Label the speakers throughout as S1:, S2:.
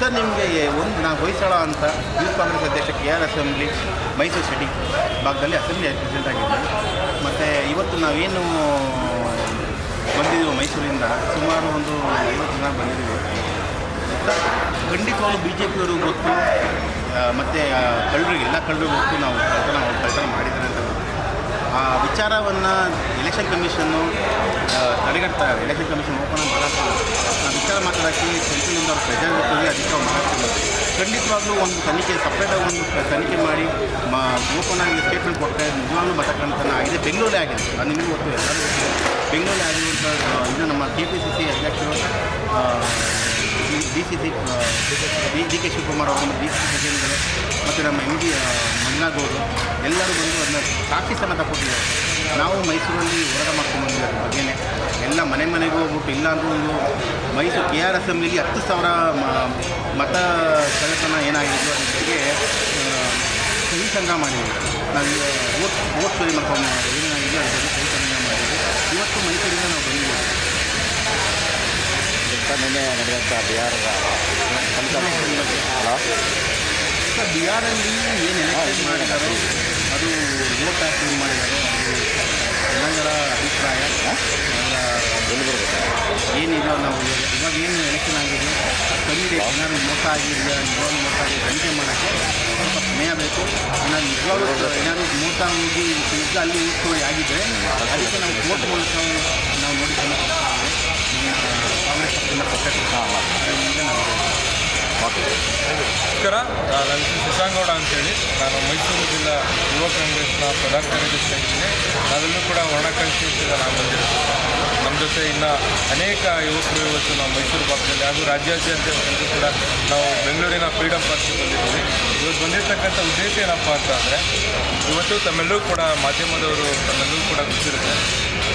S1: Sir ನಿಮಗೆ ಒಂದು ನಾವು ಹೊಯ್ಸಳ ಅಂತ ಯೂತ್ ಕಾಂಗ್ರೆಸ್ ಅಧ್ಯಕ್ಷ KR ಅಸೆಂಬ್ಲಿ ಮೈಸೂರು ಸಿಟಿ ಭಾಗದಲ್ಲಿ ಅಸೆಂಬ್ಲಿ ಪ್ರೆಸಿಡೆಂಟ್ ಆಗಿದ್ದೆ. ಮತ್ತು ಇವತ್ತು ನಾವೇನು ಬಂದಿದ್ದೀವಿ ಮೈಸೂರಿಂದ ಸುಮಾರು ಒಂದು 50 ಜನ ಬಂದಿದ್ದೀವಿ. ಖಂಡಿತವಾಗ್ಲೂ BJPಯವರು ಗೊತ್ತು, ಮತ್ತು ಎಲ್ಲ ಕಳ್ಳರಿಗೆ ಗೊತ್ತು ನಾವು ಕಳ್ತನ ಮಾಡಿದ್ದಾರೆ ಅಂತ ಗೊತ್ತು. ಆ ವಿಚಾರವನ್ನು ಎಲೆಕ್ಷನ್ ಕಮಿಷನ್ನು ತಡೆಗಟ್ತಾರೆ. ಎಲೆಕ್ಷನ್ ಕಮಿಷನ್ ಓಪನ್ ಮಾಡೋಕ್ಕೆ ಆ ವಿಚಾರ ಮಾತಾಡೋಕ್ಕೆ ಸೆಂಟ್ರಲಿಂದ ಅವ್ರು ಪ್ರೆಜರ್ ಇರ್ತದೆ, ಅದಕ್ಕೆ ಅವ್ರು ಮಾಡೋಕ್ಕಿಲ್ಲ. ಖಂಡಿತವಾಗ್ಲೂ ಒಂದು ತನಿಖೆ ಸಪ್ರೇಟಾಗಿ ಒಂದು ತನಿಖೆ ಮಾಡಿ ಓಪನ್ ಆಗಿ ಸ್ಟೇಟ್ಮೆಂಟ್ ಕೊಟ್ಟರೆ ನಿಜವಾಗ್ಲೂ ಮತಕಂತನ ಆಗಿದೆ. ಬೆಂಗಳೂರೇ ಆಗಿದೆ, ಅದು ನಿಮಗೂ ಗೊತ್ತು, ಎಲ್ಲರೂ ಗೊತ್ತಿದೆ. ಬೆಂಗಳೂರೇ ಆಗಿರುವಂಥ ಇನ್ನು ನಮ್ಮ KPCC ಅಧ್ಯಕ್ಷರು DK ಶಿವಕುಮಾರ್ ಅವರು, DCC ಸಚಿವರು ಮತ್ತು ನಮ್ಮ MD ಮಂಜುನಾಥ್ ಅವರು ಎಲ್ಲರೂ ಬಂದು ಅದನ್ನ ಸಾಕ್ಷಿ ಸಮೇತ ಕೊಟ್ಟಿದ್ದಾರೆ. ನಾವು ಮೈಸೂರಲ್ಲಿ ಹೋರಾಟ ಮಾಡ್ಕೊಂಡು ಬಂದಿದ್ದೀವಿ ಅದ್ರ ಬಗ್ಗೆನೇ. ಎಲ್ಲ ಮನೆಗೂ ಹೋಗ್ಬಿಟ್ಟು ಇಲ್ಲ ಅಂದರೂ ಒಂದು ಮೈಸೂರು KR ಅಸೆಂಬ್ಲಿಗೆ 10,000 ಮತ ಕಳ್ಳತನ ಏನಾಗಿದ್ದು ಅದ್ರ ಬಗ್ಗೆ ಸಹಿ ಸಂಗ್ರಹ ಮಾಡಿದ್ದೀವಿ. ನಾವು ಓಟ್ ಸರಿ ಮಾಡ್ಕೊಂಡು ಏನಾಗಿದ್ದು ಅದ್ರ ಬಗ್ಗೆ ಸಹಿ ಸಂಗ್ರಹ ಮಾಡಿದ್ದೀವಿ. ಇವತ್ತು ಮೈಸೂರಿಂದ ನಾವು ಬಂದಿದ್ದೀವಿ.
S2: ನಿನ್ನೆ ನಡೆದಂಥ ಬಿಹಾರದ
S1: ಸರ್, ಬಿಹಾರಲ್ಲಿ ಏನು ಎಲೆಕ್ಷನ್ ಮಾಡಿದಾರೋ ಅದು ವೋಟ್ ಹಾಕಿ ಮಾಡಿದಾರೋ ಅದು ಎಲ್ಲರ ಅಭಿಪ್ರಾಯ. ಏನಿದೆ ನಾವು ಇವಾಗ ಏನು ಎಲೆಕ್ಷನ್ ಆಗಿದೆ ತಂದೆ ಏನಾದ್ರು ಮೋಸ ಆಗಿದೆಯಾ, ನಿಜವಾಗ್ಲೂ ಮೋಸ ಆಗಿ ತನಿಖೆ ಮಾಡೋಕ್ಕೆ ಸ್ವಲ್ಪ ಸಮಯ ಬೇಕು. ನಿಜವಾಗ್ಲೂ ಏನಾದರೂ ಮೋಸ ಹೋಗಿ ಈಗ ಅಲ್ಲಿ ಊಟೋಳಿ ಆಗಿದ್ದರೆ ಅದಕ್ಕೆ ನಾವು ಕೋರ್ಟ್ ಮೂಲಕ ನಾವು ನೋಡಿಕೊಂಡು ಕಾಂಗ್ರೆಸ್ ಪಕ್ಷದಿಂದ ಮುಂದೆ ನಾವು
S3: ನಮಸ್ಕಾರ, ನನ್ನ ಶಶಾಂಗೌಡ ಅಂತೇಳಿ. ನಾನು ಮೈಸೂರು ಜಿಲ್ಲಾ ಯುವ ಕಾಂಗ್ರೆಸ್ನ ಪ್ರಧಾನ ಕಾರ್ಯದರ್ಶಿ ಆಗಿದ್ದೀನಿ. ನಾವೆಲ್ಲೂ ಕೂಡ ವರ್ಣ ಕಾನ್ಸ್ಟಿಟ್ಯೂನ್ಸಿಂದ ನಾವು ಬಂದಿರ್ತೀವಿ. ನಮ್ಮ ಜೊತೆ ಇನ್ನು ಅನೇಕ ಯುವಕರು ಇವತ್ತು ನಾವು ಮೈಸೂರು ಭಾಗದಲ್ಲಿ ಹಾಗೂ ರಾಜ್ಯಾದ್ಯಂತ ಕೂಡ ನಾವು ಬೆಂಗಳೂರಿನ ಫ್ರೀಡಮ್ ಪಾರ್ಕ್ಗೆ ಬಂದಿದ್ದೀವಿ. ಇವತ್ತು ಬಂದಿರತಕ್ಕಂಥ ಉದ್ದೇಶ ಏನಪ್ಪ ಅಂತ ಅಂದರೆ, ಇವತ್ತು ತಮ್ಮೆಲ್ಲರೂ ಕೂಡ ಮಾಧ್ಯಮದವರು ತಮ್ಮೆಲ್ಲರೂ ಕೂಡ ಗೊತ್ತಿರುತ್ತೆ,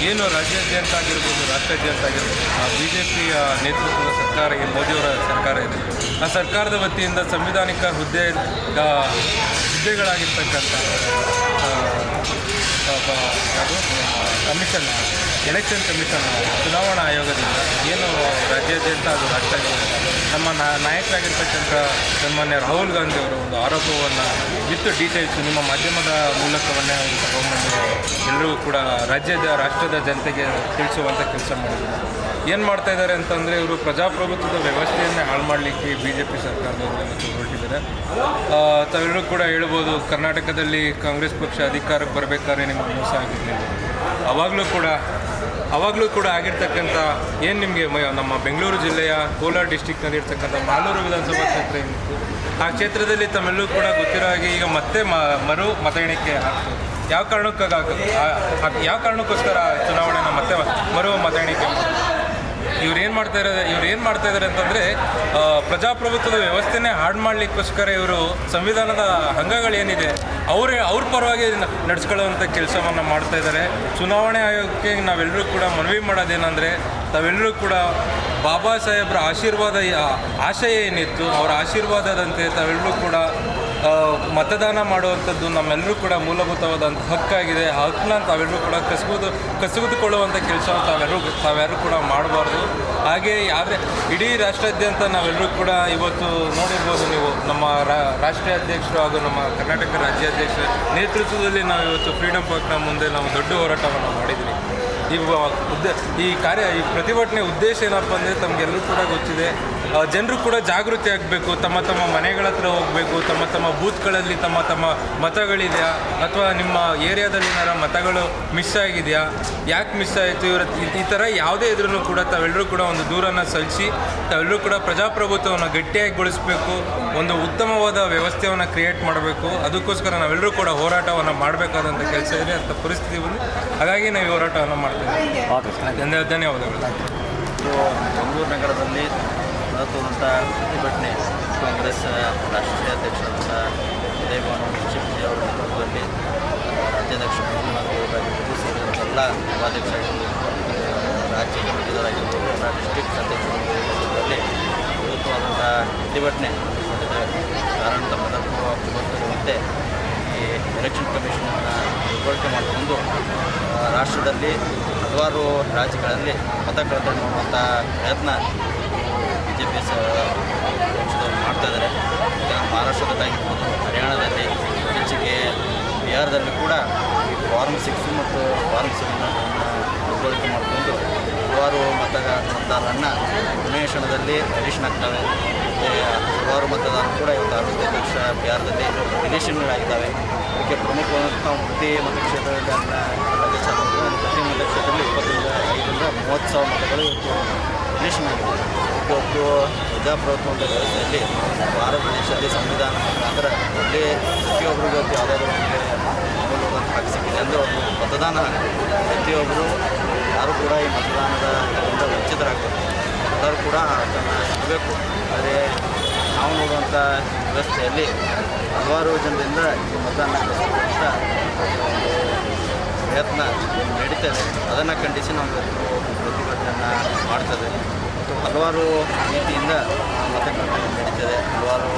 S3: ಏನು ರಾಜ್ಯಾದ್ಯಂತ ಆಗಿರ್ಬೋದು, ರಾಷ್ಟ್ರಾದ್ಯಂತ ಆಗಿರ್ಬೋದು, BJPಯ ನೇತೃತ್ವದ ಸರ್ಕಾರ, ಈ ಮೋದಿಯವರ ಸರ್ಕಾರ ಇದೆ. ಆ ಸರ್ಕಾರದ ವತಿಯಿಂದ ಸಂವಿಧಾನಿಕ ಹುದ್ದೆಗಳಾಗಿರ್ತಕ್ಕಂಥ ಅದು ಕಮಿಷನ್, ಎಲೆಕ್ಷನ್ ಕಮಿಷನ್, ಚುನಾವಣಾ ಆಯೋಗದಿಂದ ಏನು ರಾಜ್ಯಾದ್ಯಂತ ಅದು ರಾಷ್ಟ್ರಾದ್ಯಂತ ನಮ್ಮ ನಾಯಕರಾಗಿರ್ತಕ್ಕಂಥ ಸನ್ಮಾನ್ಯ ರಾಹುಲ್ ಗಾಂಧಿ ಅವರು ಒಂದು ಆರೋಪವನ್ನು ವಿತ್ ಡೀಟೇಲ್ಸ್ ನಿಮ್ಮ ಮಾಧ್ಯಮದ ಮೂಲಕವನ್ನೇ ಅವರು ತಗೊಂಡ್ಬಂದು ಎಲ್ಲರಿಗೂ ಕೂಡ ರಾಷ್ಟ್ರದ ಜನತೆಗೆ ತಿಳಿಸುವಂಥ ಕೆಲಸ ಮಾಡಿದ್ದಾರೆ. ಏನು ಮಾಡ್ತಾಯಿದ್ದಾರೆ ಅಂತಂದರೆ, ಇವರು ಪ್ರಜಾಪ್ರಭುತ್ವದ ವ್ಯವಸ್ಥೆಯನ್ನೇ ಹಾಳು ಮಾಡಲಿಕ್ಕೆ BJP ಸರ್ಕಾರದವರು ಇವತ್ತು ಹೊರಟಿದ್ದಾರೆ. ತಾವೆಲ್ಲರೂ ಕೂಡ ಹೇಳ್ಬೋದು, ಕರ್ನಾಟಕದಲ್ಲಿ ಕಾಂಗ್ರೆಸ್ ಪಕ್ಷ ಅಧಿಕಾರಕ್ಕೆ ಬರಬೇಕಾದ್ರೆ ನಿಮಗೆ ಮೋಸ ಆಗಿರಲಿಲ್ಲ. ಅವಾಗಲೂ ಕೂಡ ಆಗಿರ್ತಕ್ಕಂಥ ಏನು ನಿಮಗೆ ನಮ್ಮ ಬೆಂಗಳೂರು ಜಿಲ್ಲೆಯ ಕೋಲಾರ ಡಿಸ್ಟಿಕ್ನಲ್ಲಿ ಇರ್ತಕ್ಕಂಥ ಮಾಲೂರು ವಿಧಾನಸಭಾ ಕ್ಷೇತ್ರ ಏನಿತ್ತು, ಆ ಕ್ಷೇತ್ರದಲ್ಲಿ ತಮ್ಮೆಲ್ಲರೂ ಕೂಡ ಗೊತ್ತಿರೋ ಹಾಗೆ ಈಗ ಮತ್ತೆ ಮರು ಮತ ಎಣಿಕೆ ಆಗ್ತದೆ. ಯಾವ ಕಾರಣಕ್ಕೋಸ್ಕರ ಚುನಾವಣೆನ ಮತ್ತೆ ಮರು ಮತ ಎಣಿಕೆ ಇವ್ರು ಏನು ಮಾಡ್ತಾ ಇದ್ದಾರೆ ಅಂತಂದರೆ, ಪ್ರಜಾಪ್ರಭುತ್ವದ ವ್ಯವಸ್ಥೆನೇ ಹಾಳು ಮಾಡಲಿಕ್ಕೋಸ್ಕರ ಇವರು ಸಂವಿಧಾನದ ಅಂಗಗಳೇನಿದೆ ಅವ್ರ ಪರವಾಗಿ ನಡೆಸ್ಕೊಳ್ಳುವಂಥ ಕೆಲಸವನ್ನು ಮಾಡ್ತಾ ಇದ್ದಾರೆ. ಚುನಾವಣೆ ಆಯೋಗಕ್ಕೆ ನಾವೆಲ್ಲರೂ ಕೂಡ ಮನವಿ ಮಾಡೋದೇನೆಂದರೆ, ತಾವೆಲ್ಲರೂ ಕೂಡ ಬಾಬಾ ಸಾಹೇಬ್ರ ಆಶಯ ಏನಿತ್ತು, ಅವರ ಆಶೀರ್ವಾದದಂತೆ ತಾವೆಲ್ಲರೂ ಕೂಡ ಮತದಾನ ಮಾಡುವಂಥದ್ದು ನಮ್ಮೆಲ್ಲರೂ ಕೂಡ ಮೂಲಭೂತವಾದಂಥ ಹಕ್ಕಾಗಿದೆ. ಆ ಹಕ್ಕನ್ನ ತಾವೆಲ್ಲರೂ ಕೂಡ ಕಸಿದುಕೊಳ್ಳುವಂಥ ಕೆಲಸ ತಾವ್ಯಾರು ಕೂಡ ಮಾಡಬಾರ್ದು. ಹಾಗೆ ಇಡೀ ರಾಷ್ಟ್ರಾದ್ಯಂತ ನಾವೆಲ್ಲರೂ ಕೂಡ ಇವತ್ತು ನೋಡಿರ್ಬೋದು ನೀವು, ನಮ್ಮ ರಾಷ್ಟ್ರೀಯ ಅಧ್ಯಕ್ಷರು ಹಾಗೂ ನಮ್ಮ ಕರ್ನಾಟಕ ರಾಜ್ಯಾಧ್ಯಕ್ಷರ ನೇತೃತ್ವದಲ್ಲಿ ನಾವು ಇವತ್ತು ಫ್ರೀಡಮ್ ಪಾರ್ಕ್ನ ಮುಂದೆ ನಾವು ದೊಡ್ಡ ಹೋರಾಟವನ್ನು ಮಾಡಿದ್ವಿ. ಈ ಪ್ರತಿಭಟನೆ ಉದ್ದೇಶ ಏನಪ್ಪ ಅಂದರೆ, ತಮಗೆಲ್ಲರೂ ಕೂಡ ಗೊತ್ತಿದೆ, ಜನರು ಕೂಡ ಜಾಗೃತಿ ಆಗಬೇಕು, ತಮ್ಮ ಮನೆಗಳ ಹತ್ರ ಹೋಗಬೇಕು, ತಮ್ಮ ಬೂತ್ಗಳಲ್ಲಿ ತಮ್ಮ ಮತಗಳಿದೆಯಾ ಅಥವಾ ನಿಮ್ಮ ಏರಿಯಾದಲ್ಲಿ ಏನಾರ ಮತಗಳು ಮಿಸ್ ಆಗಿದೆಯಾ, ಯಾಕೆ ಮಿಸ್ ಆಯಿತು, ಈ ಥರ ಯಾವುದೇ ಇದ್ರೂ ಕೂಡ ತಾವೆಲ್ಲರೂ ಕೂಡ ಒಂದು ದೂರನ್ನು ಸಲ್ಲಿಸಿ ತಾವೆಲ್ಲರೂ ಕೂಡ ಪ್ರಜಾಪ್ರಭುತ್ವವನ್ನು ಗಟ್ಟಿಯಾಗಿಗೊಳಿಸಬೇಕು, ಒಂದು ಉತ್ತಮವಾದ ವ್ಯವಸ್ಥೆಯನ್ನು ಕ್ರಿಯೇಟ್ ಮಾಡಬೇಕು. ಅದಕ್ಕೋಸ್ಕರ ನಾವೆಲ್ಲರೂ ಕೂಡ ಹೋರಾಟವನ್ನು ಮಾಡಬೇಕಾದಂಥ ಕೆಲಸ ಇದೆ ಅಂತ ಪರಿಸ್ಥಿತಿ ಬಂದು, ಹಾಗಾಗಿ ನಾವು ಈ ಹೋರಾಟವನ್ನು ಮಾಡ್ತೀವಿ. ಧನ್ಯವಾದಗಳು.
S2: ಬೆಂಗಳೂರು ನಗರದಲ್ಲಿ ನಡೆದಂಥ ಪ್ರತಿಭಟನೆ ಕಾಂಗ್ರೆಸ್ ರಾಷ್ಟ್ರೀಯ ಅಧ್ಯಕ್ಷರಾದಂಥ ಉದಯಭಾನು ಮುನ್ಷಿಪಿ ಅವರ ನೇತೃತ್ವದಲ್ಲಿ ರಾಜ್ಯಾಧ್ಯಕ್ಷ ಮಂಜುನಾಥ್ ಸೇರಿದಂಥ ಎಲ್ಲ ಉಪಾಧ್ಯಕ್ಷರಾಗಿರ್ಬೋದು, ರಾಜ್ಯ ಕಮಿಟಿದವರಾಗಿರ್ಬೋದು, ಎಲ್ಲ ಡಿಸ್ಟ್ರಿಕ್ಟ್ ಅಧ್ಯಕ್ಷರ ನೇತೃತ್ವದಲ್ಲಿ ವಿರುದ್ಧವಾದಂಥ ಪ್ರತಿಭಟನೆ ಮಾಡಿದ್ದೇವೆ. ಕಾರಣ ತಮ್ಮೆಲ್ಲರಿಗೂ ಗೊತ್ತಿರುವಂತೆ ಈ ಎಲೆಕ್ಷನ್ ಕಮಿಷನನ್ನು ದುರ್ಬಳಕೆ ಮಾಡಿಕೊಂಡು ರಾಷ್ಟ್ರದಲ್ಲಿ ಹಲವಾರು ರಾಜ್ಯಗಳಲ್ಲಿ ಮತ ಕಳ್ಳತನ ಮಾಡುವಂಥ ಪ್ರಯತ್ನ BJP ಪಕ್ಷದವರು ಮತದಾರರನ್ನು ಕೊನೆಯ ಕ್ಷಣದಲ್ಲಿ ಡಿಲೀಷನ್ ಆಗ್ತವೆ. ಮತ್ತು ಹಲವಾರು ಮತದಾರರು ಕೂಡ ಇವತ್ತು 61 ಲಕ್ಷ ಬಿಹಾರದಲ್ಲಿ ಡಿಲೀಷನ್ಗಳಾಗಿದ್ದಾವೆ. ಇದಕ್ಕೆ ಪ್ರಮುಖವಾದಂಥ ನಾವು ಪ್ರತಿ ಮತಕ್ಷೇತ್ರದಲ್ಲಿ ಪ್ರತಿ ಮತಕ್ಷೇತ್ರದಲ್ಲಿ 25,000 ರಿಂದ 30,000 ಮತಗಳು ಇವತ್ತು ಡಿಲೀಷನ್ ಆಗಿದೆ. ಇವತ್ತು ಪ್ರಜಾಪ್ರಭುತ್ವದ ವ್ಯವಸ್ಥೆಯಲ್ಲಿ ಭಾರತ ದೇಶದಲ್ಲಿ ಸಂವಿಧಾನ ಅಂದರೆ ಅಲ್ಲಿ ಪ್ರತಿಯೊಬ್ಬರಿಗೂ ಇವತ್ತು ಯಾವುದಾದ್ರೂ ಒಂದು ಹಕ್ಕು ಸಿಕ್ಕಿದೆ ಅಂದರೆ ಒಂದು ಮತದಾನ ಪ್ರತಿಯೊಬ್ಬರು ಯಾರು ಕೂಡ ಈ ಮತದಾನದ ವಂಚಿತರಾಗಬೇಕು. ಎಲ್ಲರೂ ಕೂಡ ಅದನ್ನು ಇರಬೇಕು. ಆದರೆ ನಾವು ನೋಡುವಂಥ ವ್ಯವಸ್ಥೆಯಲ್ಲಿ ಹಲವಾರು ಜನರಿಂದ ಈ ಮತದಾನ ಕಲಿಸುವಂಥ ಪ್ರಯತ್ನ ನಡೀತದೆ. ಅದನ್ನು ಖಂಡಿಸಿ ನಾವು ಇವತ್ತು ಪ್ರತಿಭಟನೆಯನ್ನು ಮಾಡ್ತದೆ. ಮತ್ತು ಹಲವಾರು ರೀತಿಯಿಂದ ಮತಗಟ್ಟಣೆ ನಡೀತದೆ. ಹಲವಾರು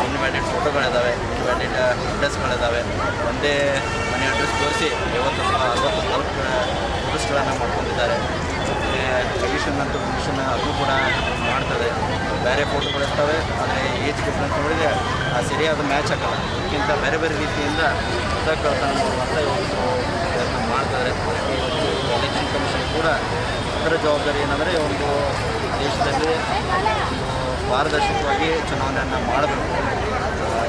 S2: ಇನ್ವ್ಯಾಲಿಡ್ ಫೋಟೋಗಳಿದ್ದಾವೆ, ಇನ್ವ್ಯಾಲಿಡ್ ಅಡ್ರೆಸ್ಗಳಿದ್ದಾವೆ. ಒಂದೇ ಮನೆ ಅಡ್ರೆಸ್ ತೋರಿಸಿ 50-60 ಅಡ್ರೆಸ್ಗಳನ್ನು ಮಾಡ್ಕೊಂಡಿದ್ದಾರೆ. ಮತ್ತು ರಿವಿಷನ್ ಅಂತ ರಿವಿಷನ್ ಅದು ಕೂಡ ಮಾಡ್ತದೆ. ಬೇರೆ ಫೋಟೋಗಳಿರ್ತವೆ, ಆದರೆ ಏಜ್ ಡಿಫ್ರೆನ್ಸ್ ನೋಡಿದರೆ ಸರಿಯಾದ ಮ್ಯಾಚ್ ಆಗಲ್ಲ. ಇದಕ್ಕಿಂತ ಬೇರೆ ಬೇರೆ ರೀತಿಯಿಂದ ಮತ ಕಳ್ಳತನ ಮಾಡುವಂಥ ಇವತ್ತು ಪ್ರಯತ್ನ ಮಾಡ್ತಾರೆ. ಇವತ್ತು ಎಲೆಕ್ಷನ್ ಕಮಿಷನ್ ಕೂಡ ಅದರ ಜವಾಬ್ದಾರಿ ಏನಂದರೆ ಒಂದು ದೇಶದಲ್ಲಿ ಪಾರದರ್ಶಕವಾಗಿ ಚುನಾವಣೆಯನ್ನು ಮಾಡಬೇಕು,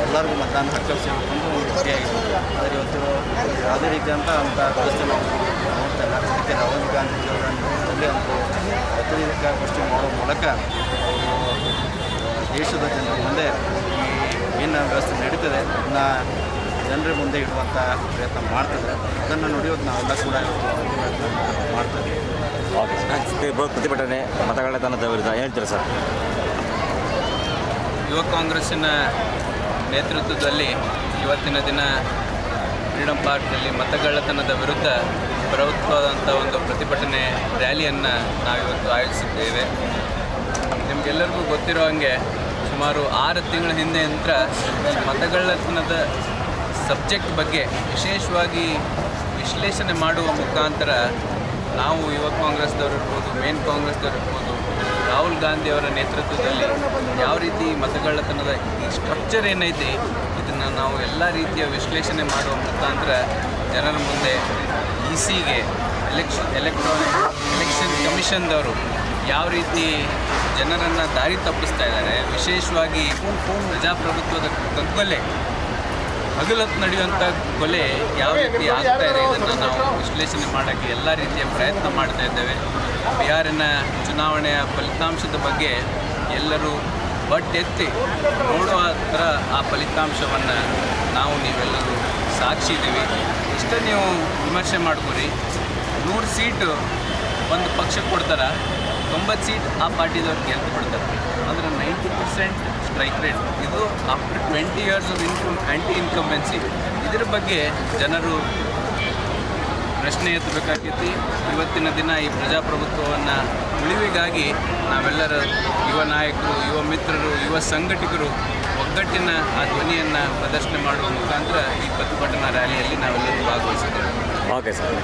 S2: ಎಲ್ಲರಿಗೂ ಮತದಾನ ಹಕ್ಕು ಸಿಗಬೇಕಂದು ಒಂದು ರೀತಿಯಾಗಿದೆ. ಆದರೆ ಇವತ್ತು ಯಾವುದೇ ರೀತಿಯಂಥ ವ್ಯವಸ್ಥೆ ನಾವು ನೋಡ್ತಾ ಇಲ್ಲ. ಅದಕ್ಕೆ ರಾಹುಲ್ ಗಾಂಧಿಯವರ ನೇತೃತ್ವದಲ್ಲಿ ಒಂದು ಪತ್ರಿಕಾಗೋಷ್ಠಿ ಮಾಡುವ ಮೂಲಕ ಅವರು ದೇಶದ ಜನರ ಮುಂದೆ ಈ ಏನು ವ್ಯವಸ್ಥೆ ನಡೀತದೆ ಅದನ್ನು ಜನರ ಮುಂದೆ ಇಡುವಂಥ ಪ್ರಯತ್ನ ಮಾಡ್ತಿದ್ದಾರೆ. ಅದನ್ನು ನೋಡಿ ಇವತ್ತು ನಾವೆಲ್ಲ ಕೂಡ ಪ್ರಯತ್ನ ಮಾಡ್ತಿದ್ದೀವಿ.
S4: ಓಕೆ, ಪ್ರತಿಭಟನೆ ಮತಗಳ್ಳತನದ ವಿರುದ್ಧ ಹೇಳ್ತೀರಾ ಸರ್?
S5: ಯುವ ಕಾಂಗ್ರೆಸ್ಸಿನ ನೇತೃತ್ವದಲ್ಲಿ ಇವತ್ತಿನ ದಿನ ಫ್ರೀಡಂ ಪಾರ್ಕ್ನಲ್ಲಿ ಮತಗಳ್ಳತನದ ವಿರುದ್ಧ ಬೃಹತ್ವಾದಂಥ ಒಂದು ಪ್ರತಿಭಟನೆ ರ್ಯಾಲಿಯನ್ನು ನಾವಿವತ್ತು ಆಯೋಜಿಸಿದ್ದೇವೆ. ನಿಮಗೆಲ್ಲರಿಗೂ ಗೊತ್ತಿರೋ ಹಾಗೆ ಸುಮಾರು 6 ತಿಂಗಳ ಹಿಂದೆ ನಂತರ ಮತಗಳ್ಳತನದ ಸಬ್ಜೆಕ್ಟ್ ಬಗ್ಗೆ ವಿಶೇಷವಾಗಿ ವಿಶ್ಲೇಷಣೆ ಮಾಡುವ ಮುಖಾಂತರ ನಾವು ಯುವ ಕಾಂಗ್ರೆಸ್ದವರು ಇರ್ಬೋದು, ಮೇನ್ ಕಾಂಗ್ರೆಸ್ದವರು ಇರ್ಬೋದು, ರಾಹುಲ್ ಗಾಂಧಿಯವರ ನೇತೃತ್ವದಲ್ಲಿ ಯಾವ ರೀತಿ ಮತಗಳ್ಳತನದ ಈ ಸ್ಟ್ರಕ್ಚರ್ ಏನೈತಿ ಇದನ್ನು ನಾವು ಎಲ್ಲ ರೀತಿಯ ವಿಶ್ಲೇಷಣೆ ಮಾಡುವ ಮುಖಾಂತರ ಜನರ ಮುಂದೆ ಇಸಿಗೆ ಎಲೆಕ್ಟ್ರಾನಿಕ್ ಎಲೆಕ್ಷನ್ ಕಮಿಷನ್ದವರು ಯಾವ ರೀತಿ ಜನರನ್ನು ದಾರಿ ತಪ್ಪಿಸ್ತಾ ಇದ್ದಾರೆ, ವಿಶೇಷವಾಗಿ ಪ್ರಜಾಪ್ರಭುತ್ವದ ಕಗ್ಗೊಲೆ ಹಗಲತ್ತು ನಡೆಯುವಂಥ ಕೊಲೆ ಯಾವ ರೀತಿ ಆಗ್ತಾ ಇದೆ ಇದನ್ನು ನಾವು ವಿಶ್ಲೇಷಣೆ ಮಾಡೋಕ್ಕೆ ಎಲ್ಲ ರೀತಿಯ ಪ್ರಯತ್ನ ಮಾಡ್ತಾ ಇದ್ದೇವೆ. ಬಿಹಾರಿನ ಚುನಾವಣೆಯ ಫಲಿತಾಂಶದ ಬಗ್ಗೆ ಎಲ್ಲರೂ ಬಟ್ಟೆತ್ತಿ ನೋಡುವ ಥರ ಆ ಫಲಿತಾಂಶವನ್ನು ನೀವೆಲ್ಲರೂ ಸಾಕ್ಷಿ ಇದ್ದೀವಿ. ಇಷ್ಟೇ ನೀವು ವಿಮರ್ಶೆ ಮಾಡ್ಕೊರಿ. 100 ಸೀಟು ಒಂದು ಪಕ್ಷಕ್ಕೆ ಕೊಡ್ತಾರೆ, 90 ಸೀಟ್ ಆ ಪಾರ್ಟಿದವ್ರು ಗೆದ್ದು ಬಿಡ್ತಾರೆ. ಅಂದರೆ 90% ಸ್ಟ್ರೈಕ್ ರೇಟ್. ಇದು after 20 years of anti incumbency. ಇದರ ಬಗ್ಗೆ ಜನರು ಪ್ರಶ್ನೆ ಎತ್ತಬೇಕಾಗೈತಿ. ಇವತ್ತಿನ ದಿನ ಈ ಪ್ರಜಾಪ್ರಭುತ್ವವನ್ನು ಉಳಿವಿಗಾಗಿ ನಾವೆಲ್ಲರ ಯುವ ನಾಯಕರು, ಯುವ ಮಿತ್ರರು, ಯುವ ಸಂಘಟಕರು ಒಗ್ಗಟ್ಟಿನ ಆ ಧ್ವನಿಯನ್ನು ಪ್ರದರ್ಶನ ಮಾಡುವ ಮುಖಾಂತರ ಈ ಪ್ರತಿಭಟನಾ ರ್ಯಾಲಿಯಲ್ಲಿ ನಾವೆಲ್ಲರೂ ಭಾಗವಹಿಸಿದ್ದೇವೆ.
S4: Okay sir.